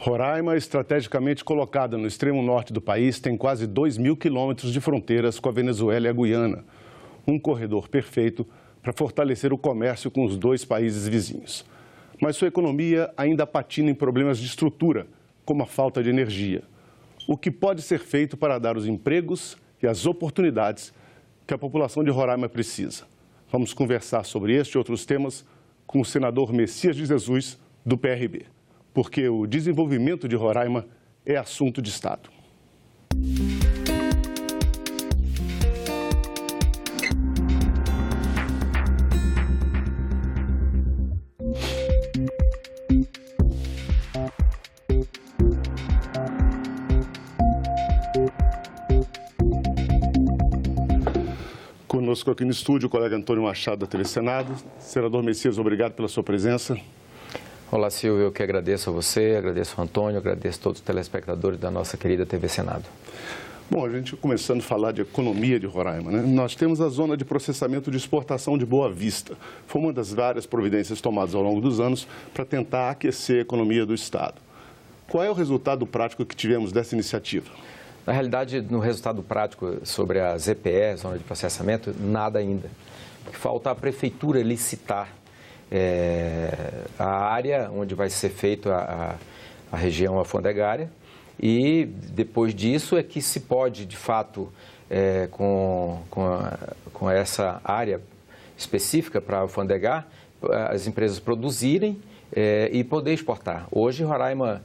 Roraima, estrategicamente colocada no extremo norte do país, tem quase 2.000 quilômetros de fronteiras com a Venezuela e a Guiana. Um corredor perfeito para fortalecer o comércio com os dois países vizinhos. Mas sua economia ainda patina em problemas de estrutura, como a falta de energia. O que pode ser feito para dar os empregos e as oportunidades que a população de Roraima precisa? Vamos conversar sobre este e outros temas com o senador Messias de Jesus, do PRB. Porque o desenvolvimento de Roraima é assunto de Estado. Conosco aqui no estúdio o colega Antônio Machado, da TV Senado. Senador Messias, obrigado pela sua presença. Olá, Silvio, eu que agradeço a você, agradeço ao Antônio, agradeço a todos os telespectadores da nossa querida TV Senado. Bom, a gente começando a falar de economia de Roraima, né? Nós temos a zona de processamento de exportação de Boa Vista. Foi uma das várias providências tomadas ao longo dos anos para tentar aquecer a economia do Estado. Qual é o resultado prático que tivemos dessa iniciativa? Na realidade, no resultado prático sobre a ZPE, Zona de Processamento, nada ainda. Falta a Prefeitura licitar a área onde vai ser feita a região alfandegária e depois disso é que se pode, de fato, com essa área específica para alfandegar, as empresas produzirem e poder exportar. Hoje, Roraima,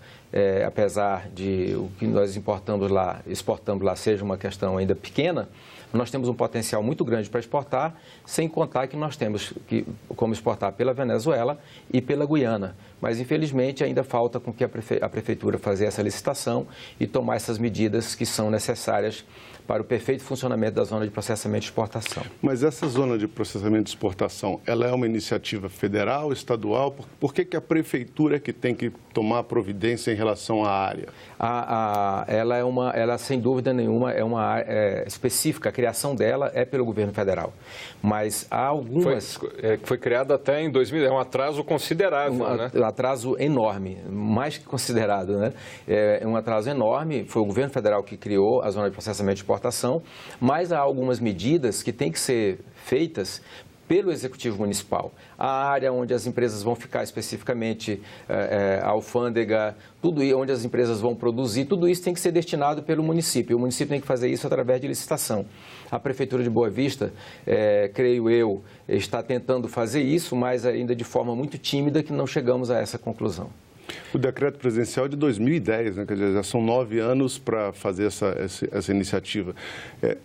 apesar de o que nós exportamos lá seja uma questão ainda pequena, nós temos um potencial muito grande para exportar, sem contar que nós temos como exportar pela Venezuela e pela Guiana. Mas, infelizmente, ainda falta com que a Prefeitura fazer essa licitação e tomar essas medidas que são necessárias para o perfeito funcionamento da zona de processamento e exportação. Mas essa zona de processamento e exportação, ela é uma iniciativa federal, estadual? Por que a Prefeitura é que tem que tomar providência em relação à área? Ela, sem dúvida nenhuma, é uma área específica. A criação dela é pelo governo federal. Mas há algumas... Foi criada até em 2000, é um atraso considerável, né? Um atraso enorme, mais que considerado, né? É um atraso enorme. Foi o governo federal que criou a zona de processamento e exportação, mas há algumas medidas que têm que ser feitas pelo Executivo Municipal. A área onde as empresas vão ficar especificamente, a alfândega, tudo isso, onde as empresas vão produzir, tudo isso tem que ser destinado pelo município. O município tem que fazer isso através de licitação. A Prefeitura de Boa Vista, creio eu, está tentando fazer isso, mas ainda de forma muito tímida, que não chegamos a essa conclusão. O decreto presidencial é de 2010, né? Quer dizer, já são 9 anos para fazer essa iniciativa.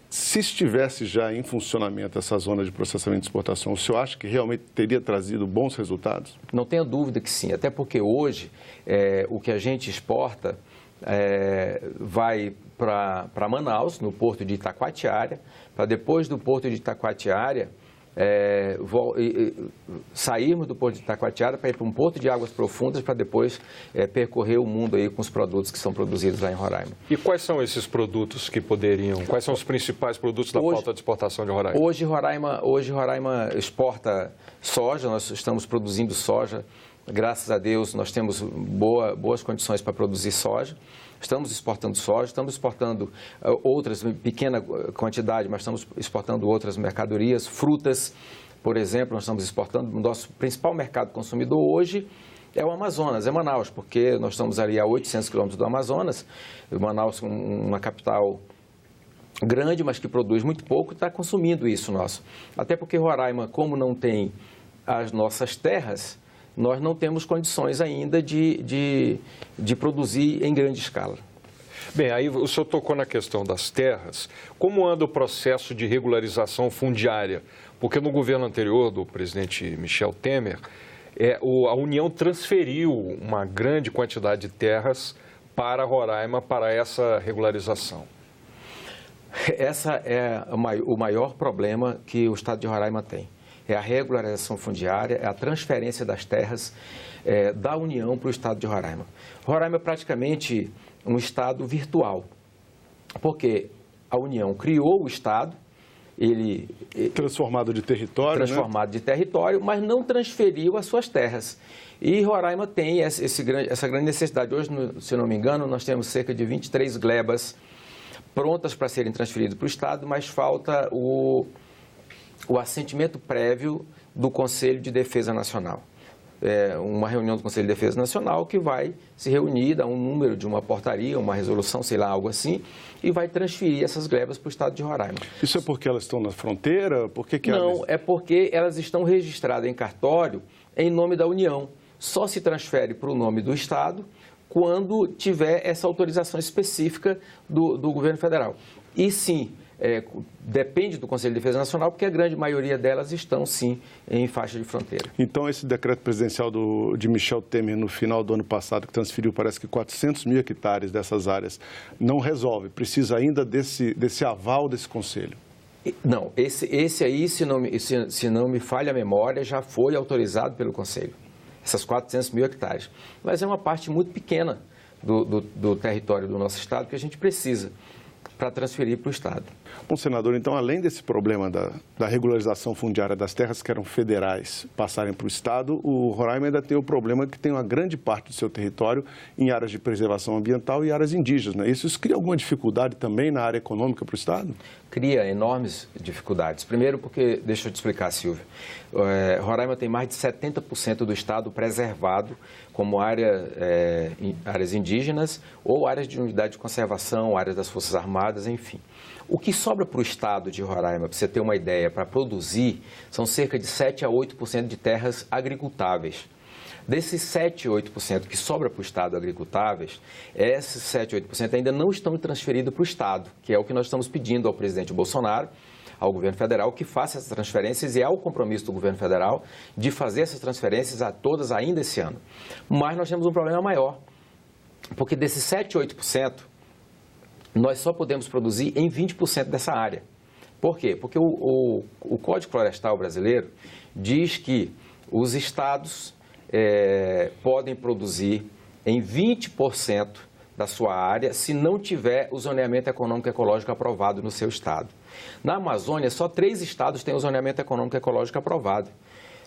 Se estivesse já em funcionamento essa zona de processamento e exportação, o senhor acha que realmente teria trazido bons resultados? Não tenha dúvida que sim, até porque hoje o que a gente exporta vai para Manaus, no porto de Itacoatiara, para depois do porto de Itacoatiara, sairmos do porto de Itacoatiara para ir para um porto de águas profundas para depois percorrer o mundo aí com os produtos que são produzidos lá em Roraima. E quais são esses produtos que poderiam, quais são os principais produtos da pauta de exportação de Roraima? Hoje Roraima exporta soja, nós estamos produzindo soja, graças a Deus nós temos boas condições para produzir soja. Estamos exportando soja, estamos exportando outras, pequena quantidade, mas estamos exportando outras mercadorias, frutas, por exemplo, nós estamos exportando. O nosso principal mercado consumidor hoje é o Amazonas, é Manaus, porque nós estamos ali a 800 quilômetros do Amazonas. Manaus, uma capital grande, mas que produz muito pouco, está consumindo isso nosso. Até porque Roraima, como não tem as nossas terras, nós não temos condições ainda de produzir em grande escala. Bem, aí o senhor tocou na questão das terras. Como anda o processo de regularização fundiária? Porque no governo anterior do presidente Michel Temer, a União transferiu uma grande quantidade de terras para Roraima para essa regularização. Essa é o maior problema que o estado de Roraima tem. É a regularização fundiária, é a transferência das terras da União para o estado de Roraima. Roraima é praticamente um estado virtual, porque a União criou o estado ele transformado de território, transformado de território, mas não transferiu as suas terras. E Roraima tem essa grande necessidade. Hoje, se não me engano, nós temos cerca de 23 glebas prontas para serem transferidas para o Estado, mas falta o assentimento prévio do Conselho de Defesa Nacional. Uma reunião do Conselho de Defesa Nacional que vai se reunir, dar um número de uma portaria, uma resolução, sei lá, algo assim, e vai transferir essas glebas para o Estado de Roraima. Isso é porque elas estão na fronteira? Não, é porque elas estão registradas em cartório em nome da União. Só se transfere para o nome do Estado quando tiver essa autorização específica do governo federal. E sim, depende do Conselho de Defesa Nacional, porque a grande maioria delas estão, sim, em faixa de fronteira. Então, esse decreto presidencial de Michel Temer, no final do ano passado, que transferiu, parece que 400 mil hectares dessas áreas, não resolve? Precisa ainda desse aval desse Conselho? Não, esse aí, se não me falha a memória, já foi autorizado pelo Conselho. Essas 400 mil hectares. Mas é uma parte muito pequena do território do nosso Estado que a gente precisa para transferir para o Estado. Bom, senador, então, além desse problema da regularização fundiária das terras que eram federais passarem para o Estado, o Roraima ainda tem o problema que tem uma grande parte do seu território em áreas de preservação ambiental e áreas indígenas, né? Isso cria alguma dificuldade também na área econômica para o Estado? Cria enormes dificuldades. Primeiro porque, deixa eu te explicar, Silvio, Roraima tem mais de 70% do Estado preservado como áreas indígenas ou áreas de unidade de conservação, áreas das Forças Armadas, enfim. O que sobra para o Estado de Roraima, para você ter uma ideia, para produzir, são cerca de 7 a 8% de terras agricultáveis. Desses 7 a 8% que sobra para o Estado agricultáveis, esses 7 a 8% ainda não estão transferidos para o Estado, que é o que nós estamos pedindo ao presidente Bolsonaro, ao governo federal, que faça essas transferências, e é o compromisso do governo federal de fazer essas transferências a todas ainda esse ano. Mas nós temos um problema maior, porque desses 7 a 8%, nós só podemos produzir em 20% dessa área. Por quê? Porque o Código Florestal brasileiro diz que os estados podem produzir em 20% da sua área se não tiver o zoneamento econômico e ecológico aprovado no seu estado. Na Amazônia, só 3 estados têm o zoneamento econômico e ecológico aprovado.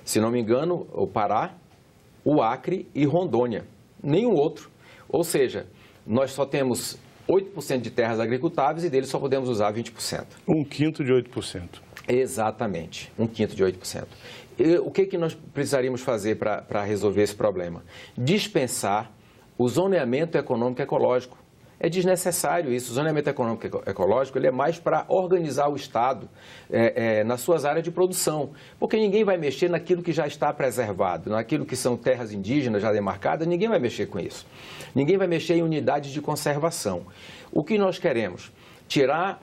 Se não me engano, o Pará, o Acre e Rondônia. Nenhum outro. Ou seja, nós só temos 8% de terras agricultáveis e deles só podemos usar 20%. Um quinto de 8%. Exatamente, um quinto de 8%. E o que nós precisaríamos fazer para resolver esse problema? Dispensar o zoneamento econômico e ecológico. É desnecessário isso. O zoneamento econômico e ecológico ele é mais para organizar o Estado nas suas áreas de produção, porque ninguém vai mexer naquilo que já está preservado, naquilo que são terras indígenas já demarcadas, ninguém vai mexer com isso. Ninguém vai mexer em unidades de conservação. O que nós queremos? Tirar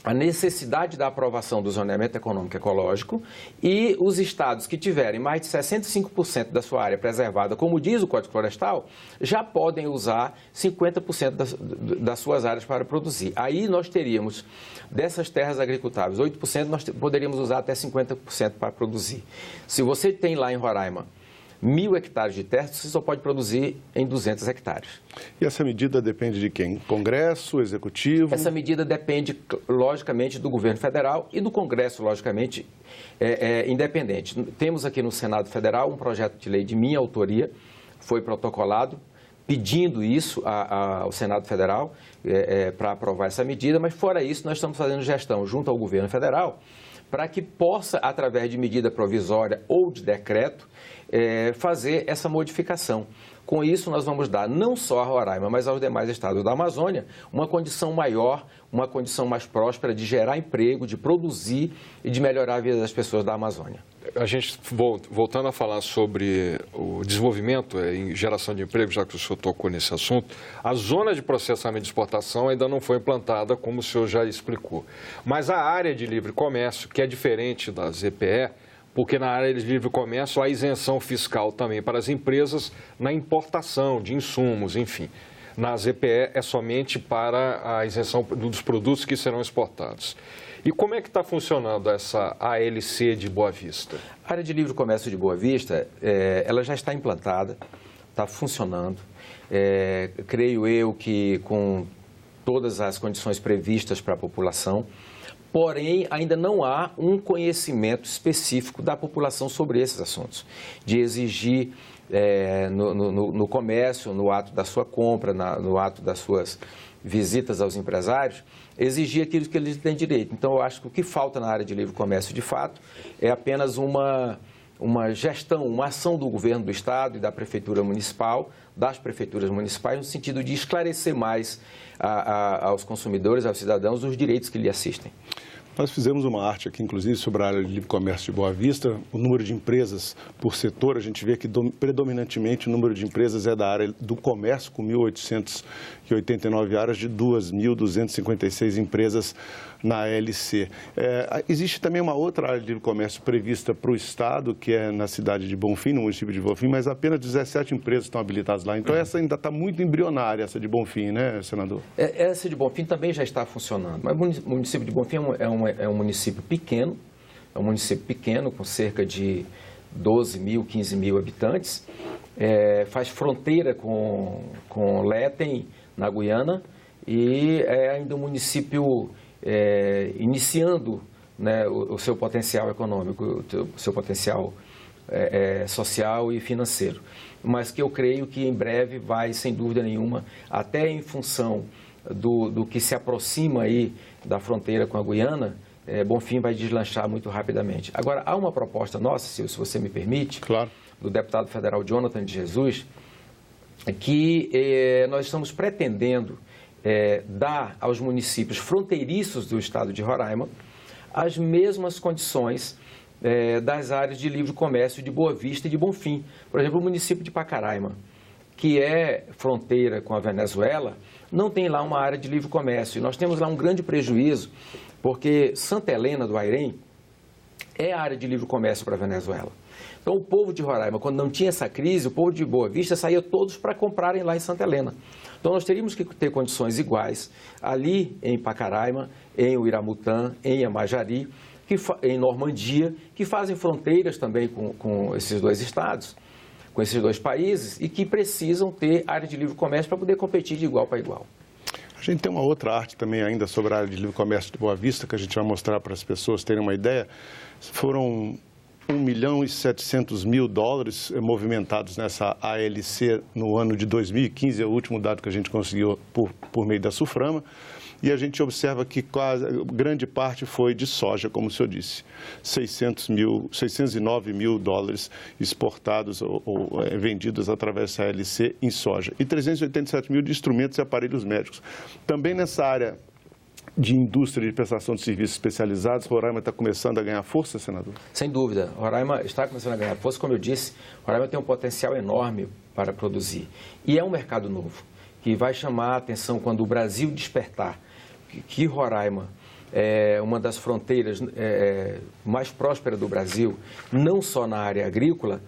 a necessidade da aprovação do zoneamento econômico e ecológico e os estados que tiverem mais de 65% da sua área preservada, como diz o Código Florestal, já podem usar 50% das suas áreas para produzir. Aí nós teríamos, dessas terras agricultáveis, 8% nós poderíamos usar até 50% para produzir. Se você tem lá em Roraima 1.000 hectares de terra, você só pode produzir em 200 hectares. E essa medida depende de quem? Congresso, Executivo? Essa medida depende, logicamente, do governo federal e do Congresso, logicamente, independente. Temos aqui no Senado Federal um projeto de lei de minha autoria, foi protocolado, pedindo isso ao Senado Federal para aprovar essa medida, mas fora isso nós estamos fazendo gestão junto ao governo federal para que possa, através de medida provisória ou de decreto, fazer essa modificação. Com isso, nós vamos dar não só a Roraima, mas aos demais estados da Amazônia, uma condição maior, uma condição mais próspera de gerar emprego, de produzir e de melhorar a vida das pessoas da Amazônia. A gente, voltando a falar sobre o desenvolvimento em geração de emprego, já que o senhor tocou nesse assunto, a zona de processamento de exportação ainda não foi implantada, como o senhor já explicou. Mas a área de livre comércio, que é diferente da ZPE, porque na área de livre comércio há isenção fiscal também para as empresas na importação de insumos, enfim. Na ZPE é somente para a isenção dos produtos que serão exportados. E como é que está funcionando essa ALC de Boa Vista? A área de livre comércio de Boa Vista, ela já está implantada, está funcionando. Creio eu que com todas as condições previstas para a população. porém ainda não há um conhecimento específico da população sobre esses assuntos, de exigir no comércio, no ato da sua compra, no ato das suas visitas aos empresários, exigir aquilo que eles têm direito. Então, eu acho que o que falta na área de livre comércio, de fato, é apenas uma gestão, uma ação do governo do Estado e da Prefeitura Municipal, das prefeituras municipais, no sentido de esclarecer mais aos consumidores, aos cidadãos, os direitos que lhe assistem. Nós fizemos uma arte aqui, inclusive, sobre a área de livre comércio de Boa Vista. O número de empresas por setor, a gente vê que predominantemente o número de empresas é da área do comércio, com 1.889 áreas, de 2.256 empresas na LC. Existe também uma outra área de livre comércio prevista para o Estado, que é na cidade de Bonfim, no município de Bonfim, mas apenas 17 empresas estão habilitadas lá. Então, essa ainda está muito embrionária, essa de Bonfim, né, senador? Essa de Bonfim também já está funcionando, mas o município de Bonfim é um município pequeno, com cerca de 12 mil, 15 mil habitantes, faz fronteira com Letem, na Guiana, e é ainda um município iniciando, né, o seu potencial econômico, o seu potencial social e financeiro. Mas que eu creio que em breve vai, sem dúvida nenhuma, até em função do que se aproxima aí da fronteira com a Guiana, Bonfim vai deslanchar muito rapidamente. Agora, há uma proposta nossa, se você me permite, claro, do deputado federal Jonathan de Jesus, que nós estamos pretendendo dar aos municípios fronteiriços do estado de Roraima as mesmas condições das áreas de livre comércio de Boa Vista e de Bonfim. Por exemplo, o município de Pacaraima, que é fronteira com a Venezuela, não tem lá uma área de livre comércio. E nós temos lá um grande prejuízo, porque Santa Helena do Airém é a área de livre comércio para a Venezuela. Então, o povo de Roraima, quando não tinha essa crise, o povo de Boa Vista saía todos para comprarem lá em Santa Helena. Então, nós teríamos que ter condições iguais ali em Pacaraima, em Uiramutã, em Amajari, em Normandia, que fazem fronteiras também com esses dois estados, com esses dois países, e que precisam ter área de livre comércio para poder competir de igual para igual. A gente tem uma outra arte também ainda sobre a área de livre comércio de Boa Vista, que a gente vai mostrar para as pessoas terem uma ideia. Foram 1.700.000 dólares movimentados nessa ALC no ano de 2015, é o último dado que a gente conseguiu por meio da SUFRAMA. E a gente observa que grande parte foi de soja, como o senhor disse. 609 mil dólares exportados ou vendidos através dessa ALC em soja. E 387 mil de instrumentos e aparelhos médicos. Também nessa área de indústria de prestação de serviços especializados, Roraima está começando a ganhar força, senador? Sem dúvida. Roraima está começando a ganhar força. Como eu disse, Roraima tem um potencial enorme para produzir. E é um mercado novo, que vai chamar a atenção quando o Brasil despertar que Roraima é uma das fronteiras mais prósperas do Brasil, não só na área agrícola,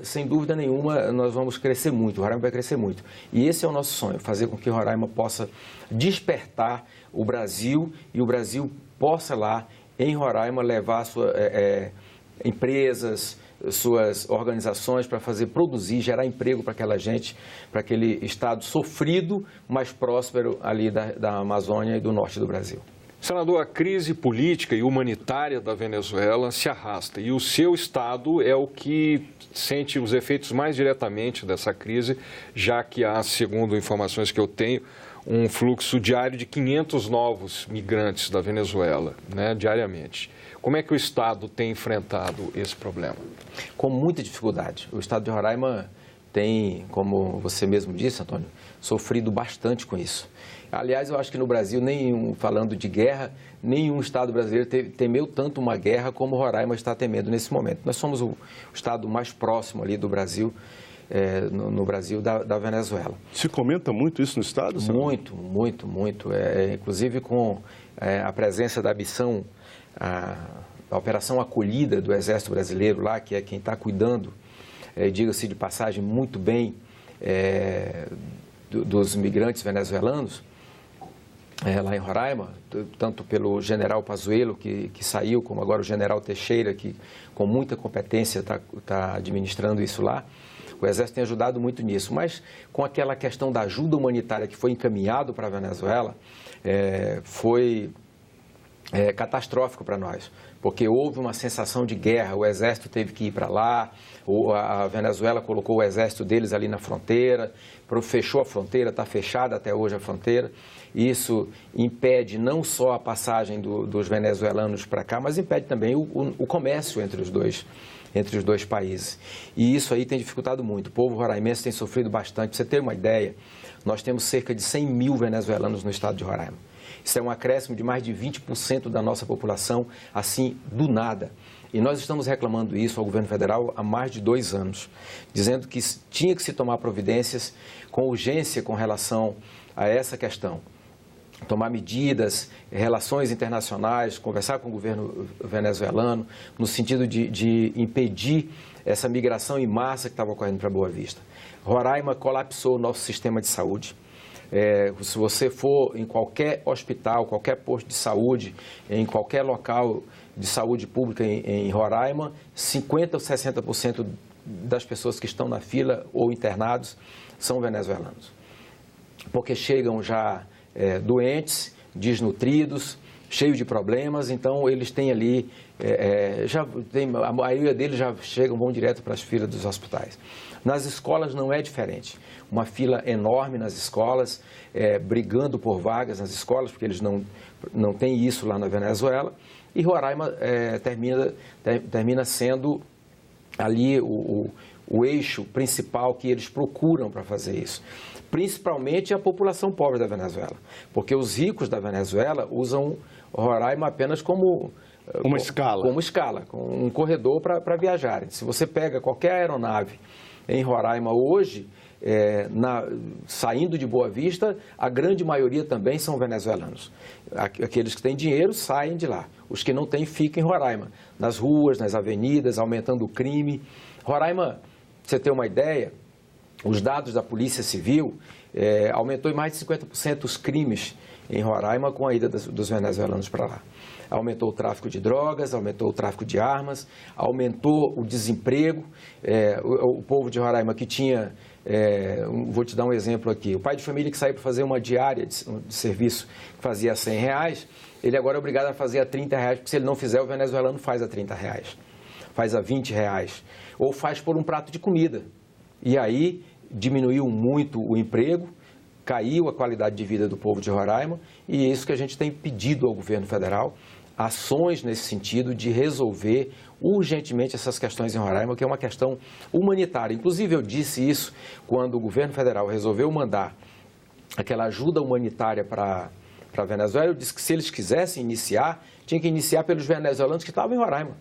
sem dúvida nenhuma nós vamos crescer muito, Roraima vai crescer muito. E esse é o nosso sonho, fazer com que Roraima possa despertar o Brasil e o Brasil possa lá, em Roraima, levar empresas, suas organizações para produzir, gerar emprego para aquela gente, para aquele estado sofrido, mas próspero ali da Amazônia e do norte do Brasil. Senador, a crise política e humanitária da Venezuela se arrasta e o seu estado é o que sente os efeitos mais diretamente dessa crise, já que há, segundo informações que eu tenho, um fluxo diário de 500 novos migrantes da Venezuela, né, diariamente. Como é que o Estado tem enfrentado esse problema? Com muita dificuldade. O Estado de Roraima tem, como você mesmo disse, Antônio, sofrido bastante com isso. Aliás, eu acho que no Brasil, falando de guerra, nenhum Estado brasileiro temeu tanto uma guerra como Roraima está temendo nesse momento. Nós somos o Estado mais próximo ali do Brasil, no Brasil, da Venezuela. Se comenta muito isso no Estado, senador? Muito, muito, muito. Inclusive com a presença da missão, a Operação Acolhida do Exército Brasileiro lá, que é quem está cuidando, diga-se de passagem, muito bem dos migrantes venezuelanos, lá em Roraima, tanto pelo general Pazuello, que saiu, como agora o general Teixeira, que com muita competência está administrando isso lá. O Exército tem ajudado muito nisso, mas com aquela questão da ajuda humanitária que foi encaminhado para a Venezuela, foi catastrófico para nós, porque houve uma sensação de guerra, o exército teve que ir para lá, a Venezuela colocou o exército deles ali na fronteira, fechou a fronteira, está fechada até hoje a fronteira. Isso impede não só a passagem dos venezuelanos para cá, mas impede também o comércio entre os dois países. E isso aí tem dificultado muito. O povo roraimense tem sofrido bastante. Para você ter uma ideia, nós temos cerca de 100 mil venezuelanos no estado de Roraima. Isso é um acréscimo de mais de 20% da nossa população, assim, do nada. E nós estamos reclamando isso ao governo federal há mais de 2 anos, dizendo que tinha que se tomar providências com urgência com relação a essa questão. Tomar medidas, relações internacionais, conversar com o governo venezuelano, no sentido de impedir essa migração em massa que estava ocorrendo para Boa Vista. Roraima colapsou o nosso sistema de saúde. Se você for em qualquer hospital, qualquer posto de saúde, em qualquer local de saúde pública em Roraima, 50% ou 60% das pessoas que estão na fila ou internados são venezuelanos. Porque chegam já doentes, desnutridos, cheios de problemas, então eles têm ali, a maioria deles já vão direto para as filas dos hospitais. Nas escolas não é diferente. Uma fila enorme nas escolas, brigando por vagas nas escolas, porque eles não têm isso lá na Venezuela. E Roraima termina sendo ali o eixo principal que eles procuram para fazer isso. Principalmente a população pobre da Venezuela, porque os ricos da Venezuela usam Roraima apenas como escala, como um corredor para viajarem. Se você pega qualquer aeronave em Roraima hoje, saindo de Boa Vista, a grande maioria também são venezuelanos. Aqueles que têm dinheiro saem de lá. Os que não têm ficam em Roraima, nas ruas, nas avenidas, aumentando o crime. Roraima, pra você ter uma ideia, os dados da Polícia Civil aumentou em mais de 50% os crimes em Roraima com a ida dos venezuelanos para lá. Aumentou o tráfico de drogas, aumentou o tráfico de armas, aumentou o desemprego. O povo de Roraima que tinha, vou te dar um exemplo aqui, o pai de família que saiu para fazer uma diária de serviço que fazia R$100, ele agora é obrigado a fazer a R$30, porque se ele não fizer, o venezuelano faz a R$30, faz a R$20, ou faz por um prato de comida. E aí diminuiu muito o emprego, caiu a qualidade de vida do povo de Roraima, e é isso que a gente tem pedido ao governo federal, ações nesse sentido de resolver urgentemente essas questões em Roraima, que é uma questão humanitária. Inclusive, eu disse isso quando o governo federal resolveu mandar aquela ajuda humanitária para a Venezuela. Eu disse que se eles quisessem iniciar, tinha que iniciar pelos venezuelanos que estavam em Roraima,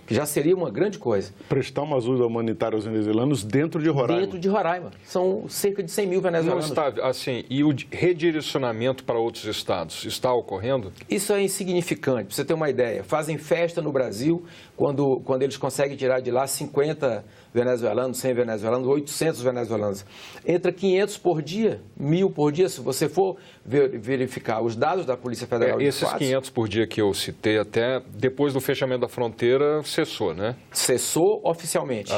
que já seria uma grande coisa. Prestar uma ajuda humanitária aos venezuelanos dentro de Roraima. Dentro de Roraima. São cerca de 100 mil venezuelanos. Não está, assim, e o redirecionamento para outros estados está ocorrendo? Isso é insignificante. Para você ter uma ideia, fazem festa no Brasil quando eles conseguem tirar de lá 50 venezuelanos, 100 venezuelanos, 800 venezuelanos. Entra 500 por dia, 1.000 por dia. Se você for verificar os dados da Polícia Federal... Esses 500 por dia que eu citei, até depois do fechamento da fronteira, cessou, né? Cessou oficialmente.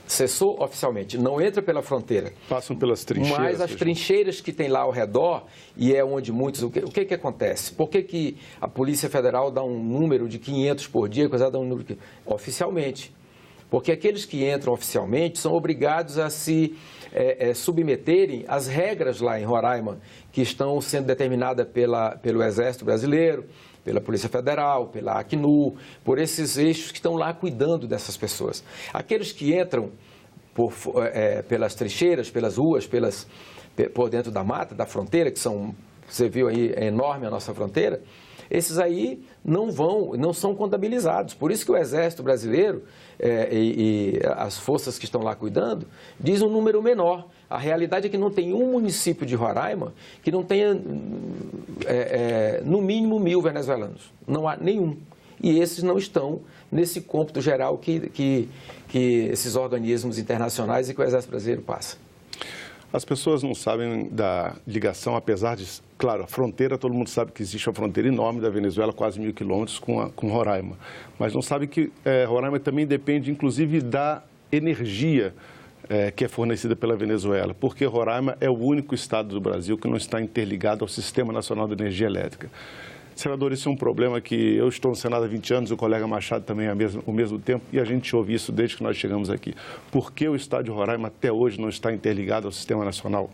Cessou oficialmente. Não entra pela fronteira. Passam pelas trincheiras. Mas as trincheiras que tem lá ao redor, e é onde muitos... O que acontece? Por que a Polícia Federal dá um número de 500 por dia, coisa dá um número... Oficialmente. Porque aqueles que entram oficialmente são obrigados a se submeterem às regras lá em Roraima, que estão sendo determinadas pelo Exército Brasileiro, pela Polícia Federal, pela Acnu, por esses eixos que estão lá cuidando dessas pessoas. Aqueles que entram pelas trincheiras, pelas ruas, por dentro da mata, da fronteira, que são, você viu aí, é enorme a nossa fronteira, esses aí não são contabilizados. Por isso que o Exército Brasileiro e as forças que estão lá cuidando diz um número menor. A realidade é que não tem um município de Roraima que não tenha, no mínimo, 1.000 venezuelanos. Não há nenhum. E esses não estão nesse cômputo geral que esses organismos internacionais e que o Exército Brasileiro passa. As pessoas não sabem da ligação, apesar de, claro, a fronteira, todo mundo sabe que existe uma fronteira enorme da Venezuela, quase 1.000 quilômetros, com Roraima. Mas não sabe que Roraima também depende, inclusive, da energia que é fornecida pela Venezuela, porque Roraima é o único estado do Brasil que não está interligado ao Sistema Nacional de Energia Elétrica. Senador, isso é um problema que eu estou no Senado há 20 anos, o colega Machado também há o mesmo tempo, e a gente ouve isso desde que nós chegamos aqui. Por que o estado de Roraima até hoje não está interligado ao sistema nacional?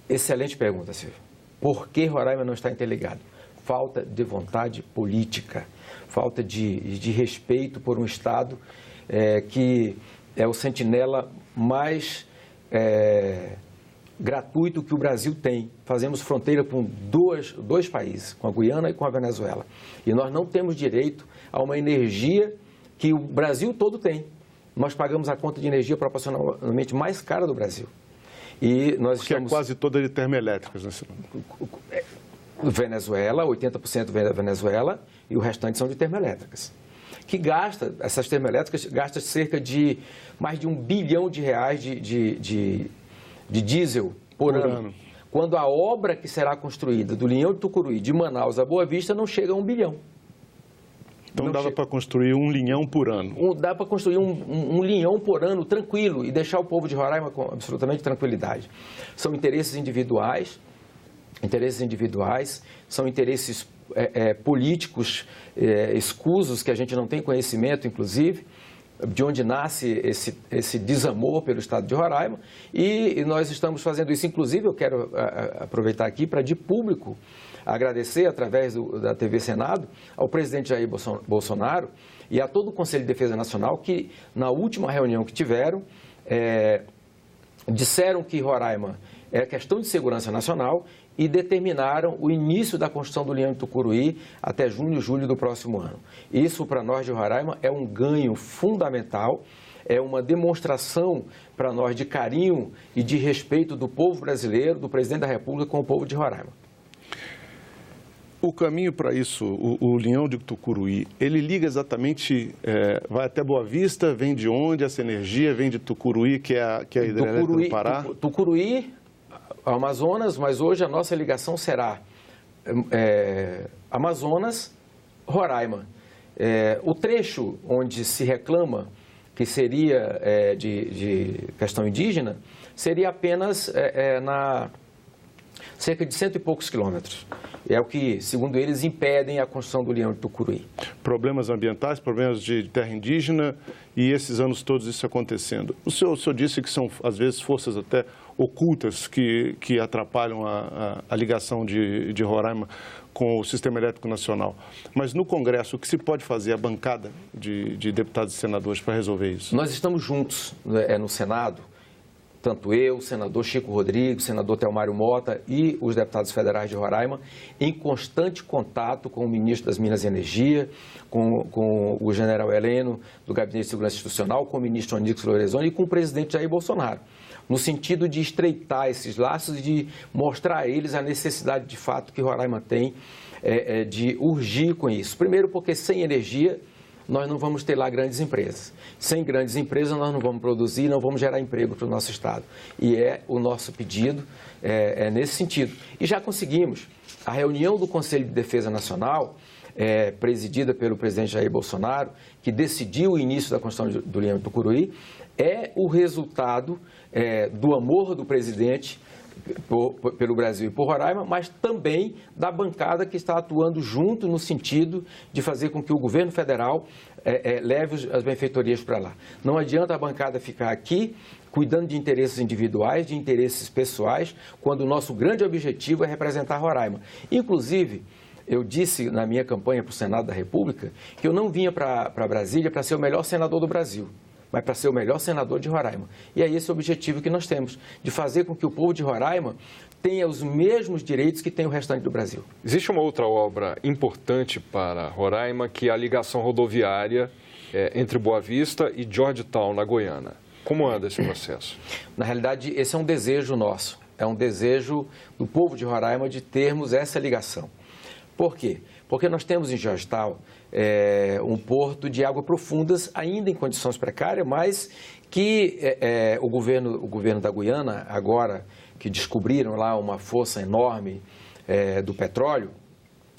Excelente pergunta, Silvio. Por que Roraima não está interligado? Falta de vontade política, falta de respeito por um estado que é o sentinela mais gratuito que o Brasil tem. Fazemos fronteira com dois países, com a Guiana e com a Venezuela. E nós não temos direito a uma energia que o Brasil todo tem. Nós pagamos a conta de energia proporcionalmente mais cara do Brasil. E nós Porque estamos... é quase toda de termoelétricas, né, senador? Venezuela, 80% vem da Venezuela e o restante são de termoelétricas. Essas termoelétricas gastam cerca de mais de R$1 bilhão de diesel por ano. Quando a obra que será construída do Linhão de Tucuruí, de Manaus a Boa Vista, não chega a R$1 bilhão. Então dava para construir um linhão por ano. Dá para construir um linhão por ano tranquilo e deixar o povo de Roraima com absolutamente tranquilidade. São interesses individuais, são interesses políticos escusos que a gente não tem conhecimento, inclusive, de onde nasce esse desamor pelo estado de Roraima, e nós estamos fazendo isso. Inclusive, eu quero aproveitar aqui para, de público, agradecer, através da TV Senado, ao presidente Jair Bolsonaro e a todo o Conselho de Defesa Nacional, que, na última reunião que tiveram, disseram que Roraima é questão de segurança nacional e determinaram o início da construção do Linhão de Tucuruí até junho e julho do próximo ano. Isso, para nós de Roraima, é um ganho fundamental, é uma demonstração para nós de carinho e de respeito do povo brasileiro, do presidente da República com o povo de Roraima. O caminho para isso, o Linhão de Tucuruí, ele liga exatamente, vai até Boa Vista, vem de onde essa energia? Vem de Tucuruí, que é a hidrelétrica do Pará? Tucuruí, Amazonas, mas hoje a nossa ligação será Amazonas, Roraima. O trecho onde se reclama que seria de questão indígena, seria apenas cerca de 100 e poucos quilômetros. É o que, segundo eles, impedem a construção do Linhão de Tucuruí. Problemas ambientais, problemas de terra indígena e esses anos todos isso acontecendo. O senhor disse que são, às vezes, forças até ocultas que atrapalham a ligação de Roraima com o Sistema Elétrico Nacional. Mas no Congresso, o que se pode fazer, a bancada de deputados e senadores, para resolver isso? Nós estamos juntos no Senado, tanto eu, o senador Chico Rodrigues, o senador Telmário Mota e os deputados federais de Roraima, em constante contato com o ministro das Minas e Energia, com o general Heleno, do Gabinete de Segurança Institucional, com o ministro Onix Lorenzoni e com o presidente Jair Bolsonaro, no sentido de estreitar esses laços e de mostrar a eles a necessidade de fato que Roraima tem de urgir com isso. Primeiro porque sem energia nós não vamos ter lá grandes empresas. Sem grandes empresas, nós não vamos produzir, não vamos gerar emprego para o nosso Estado. E o nosso pedido nesse sentido. E já conseguimos. A reunião do Conselho de Defesa Nacional, presidida pelo presidente Jair Bolsonaro, que decidiu o início da construção do Linhão de Tucuruí, é o resultado do amor do presidente pelo Brasil e por Roraima, mas também da bancada que está atuando junto no sentido de fazer com que o governo federal leve as benfeitorias para lá. Não adianta a bancada ficar aqui cuidando de interesses individuais, de interesses pessoais, quando o nosso grande objetivo é representar Roraima. Inclusive, eu disse na minha campanha para o Senado da República que eu não vinha para Brasília para ser o melhor senador do Brasil, mas para ser o melhor senador de Roraima. E é esse o objetivo que nós temos, de fazer com que o povo de Roraima tenha os mesmos direitos que tem o restante do Brasil. Existe uma outra obra importante para Roraima, que é a ligação rodoviária entre Boa Vista e Georgetown, na Guiana. Como anda esse processo? Na realidade, esse é um desejo nosso, é um desejo do povo de Roraima de termos essa ligação. Por quê? Porque nós temos em Georgetown um porto de águas profundas, ainda em condições precárias, mas que o governo da Guiana, agora que descobriram lá uma fossa enorme do petróleo,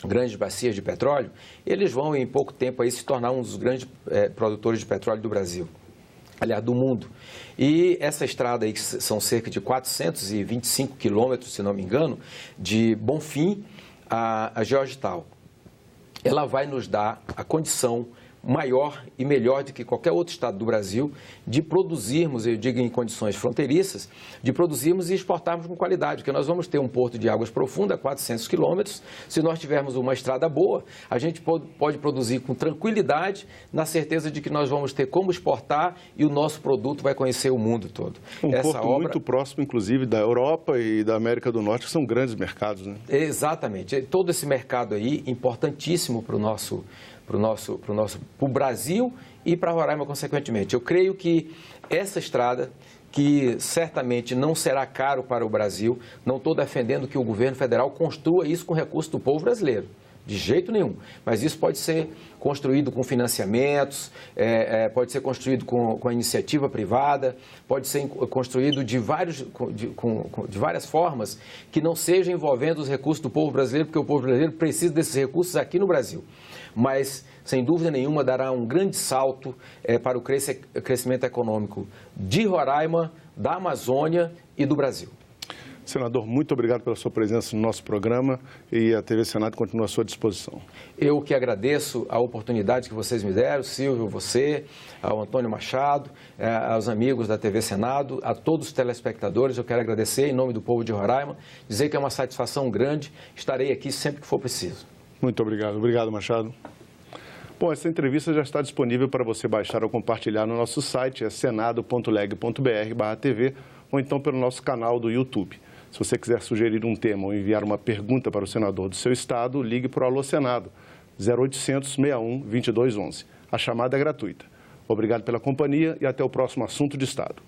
grandes bacias de petróleo, eles vão em pouco tempo aí se tornar um dos grandes produtores de petróleo do Brasil, aliás, do mundo. E essa estrada aí, que são cerca de 425 quilômetros, se não me engano, de Bonfim a Georgetown, ela vai nos dar a condição maior e melhor do que qualquer outro estado do Brasil de produzirmos, eu digo em condições fronteiriças, de produzirmos e exportarmos com qualidade, porque nós vamos ter um porto de águas profundas, 400 quilômetros. Se nós tivermos uma estrada boa, a gente pode produzir com tranquilidade, na certeza de que nós vamos ter como exportar e o nosso produto vai conhecer o mundo todo. Porto muito próximo, inclusive, da Europa e da América do Norte, que são grandes mercados, né? Exatamente. Todo esse mercado aí, importantíssimo para o Brasil e para Roraima, consequentemente. Eu creio que essa estrada, que certamente não será caro para o Brasil, não estou defendendo que o governo federal construa isso com recurso do povo brasileiro, de jeito nenhum, mas isso pode ser construído com financiamentos, pode ser construído com a iniciativa privada, pode ser construído de várias formas que não sejam envolvendo os recursos do povo brasileiro, porque o povo brasileiro precisa desses recursos aqui no Brasil. Mas, sem dúvida nenhuma, dará um grande salto para o crescimento econômico de Roraima, da Amazônia e do Brasil. Senador, muito obrigado pela sua presença no nosso programa e a TV Senado continua à sua disposição. Eu que agradeço a oportunidade que vocês me deram, Silvio, você, ao Antônio Machado, aos amigos da TV Senado, a todos os telespectadores. Eu quero agradecer em nome do povo de Roraima, dizer que é uma satisfação grande. Estarei aqui sempre que for preciso. Muito obrigado. Obrigado, Machado. Bom, essa entrevista já está disponível para você baixar ou compartilhar no nosso site, senado.leg.br/TV, ou então pelo nosso canal do YouTube. Se você quiser sugerir um tema ou enviar uma pergunta para o senador do seu estado, ligue para o Alô Senado, 0800 61 2211. A chamada é gratuita. Obrigado pela companhia e até o próximo Assunto de Estado.